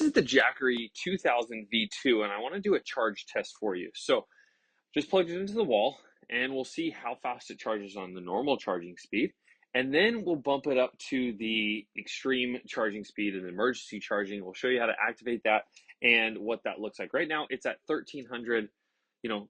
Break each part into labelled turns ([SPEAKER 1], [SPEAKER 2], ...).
[SPEAKER 1] This is the Jackery 2000 V2, and I want to do a charge test for you. So just plug it into the wall, and we'll see how fast it charges on the normal charging speed. And then we'll bump it up to the extreme charging speed and emergency charging. We'll show you how to activate that and what that looks like. Right now, it's at 1300,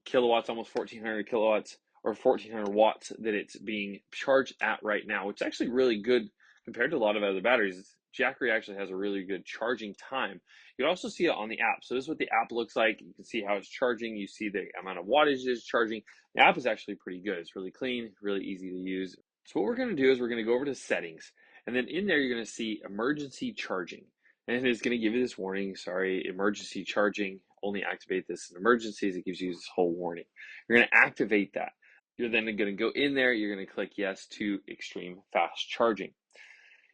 [SPEAKER 1] kilowatts, almost 1400 kilowatts or 1400 watts that it's being charged at right now, which is actually really good compared to a lot of other batteries. Jackery actually has a really good charging time. You can also see it on the app. So this is what the app looks like. You can see how it's charging. You see the amount of wattage it's charging. The app is actually pretty good. It's really clean, really easy to use. So what we're going to do is we're going to go over to settings, and then in there you're going to see emergency charging. And it's going to give you this warning, sorry, emergency charging, only activate this in emergencies. It gives you this whole warning. You're going to activate that. You're then going to go in there, you're going to click yes to extreme fast charging.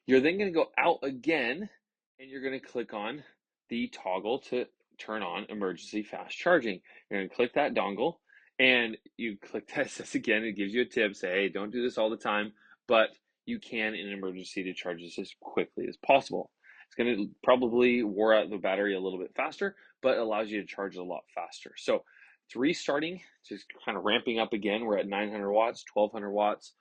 [SPEAKER 1] You're then going to go out again, and you're going to click on the toggle to turn on emergency fast charging. You're going to click that dongle, and you click this again. It gives you a tip, say, hey, don't do this all the time, but you can in an emergency to charge this as quickly as possible. It's going to probably wear out the battery a little bit faster, but allows you to charge it a lot faster. So it's restarting, just kind of ramping up again. We're at 900 watts, 1200 watts,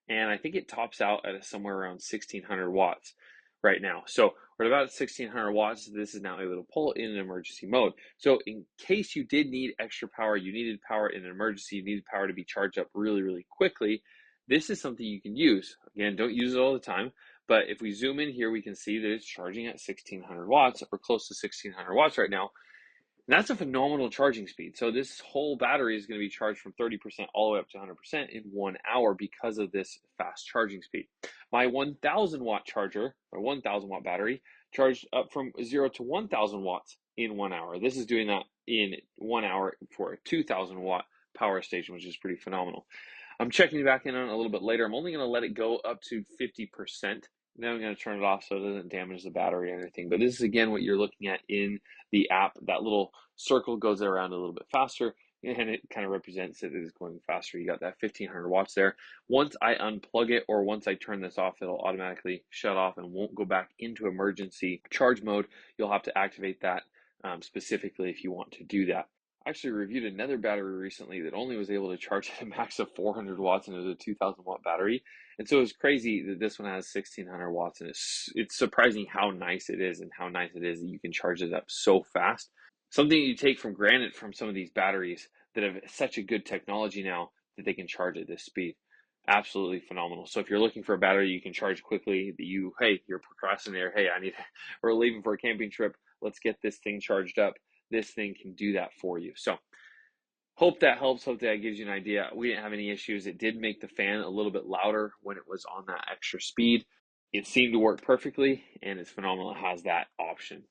[SPEAKER 1] and I think it tops out at somewhere around 1600 watts right now. So we're at about 1600 watts. This is now able to pull in an emergency mode. So in case you did need extra power, you needed power in an emergency, you needed power to be charged up really, really quickly, this is something you can use. Again, don't use it all the time, but if we zoom in here, we can see that it's charging at 1600 watts or close to 1600 watts right now. And that's a phenomenal charging speed. So this whole battery is going to be charged from 30% all the way up to 100% in 1 hour because of this fast charging speed. My 1000 watt charger, or 1000 watt battery, charged up from 0 to 1000 watts in 1 hour. This is doing that in 1 hour for a 2000 watt power station, which is pretty phenomenal. I'm checking back in on it a little bit later. I'm only going to let it go up to 50%. Then I'm going to turn it off so it doesn't damage the battery or anything. But this is, again, what you're looking at in the app. That little circle goes around a little bit faster, and it kind of represents that it is going faster. You got that 1500 watts there. Once I unplug it or once I turn this off, it'll automatically shut off and won't go back into emergency charge mode. You'll have to activate that specifically if you want to do that. I actually reviewed another battery recently that only was able to charge at a max of 400 watts, and it was a 2000 watt battery. And so it's crazy that this one has 1600 watts, and it's surprising how nice it is and how nice it is that you can charge it up so fast. Something you take for granted from some of these batteries that have such a good technology now that they can charge at this speed. Absolutely phenomenal. So if you're looking for a battery you can charge quickly, you're procrastinator, hey, we're leaving for a camping trip, let's get this thing charged up. This thing can do that for you. So hope that helps. Hope that gives you an idea. We didn't have any issues. It did make the fan a little bit louder when it was on that extra speed. It seemed to work perfectly, and it's phenomenal. It has that option.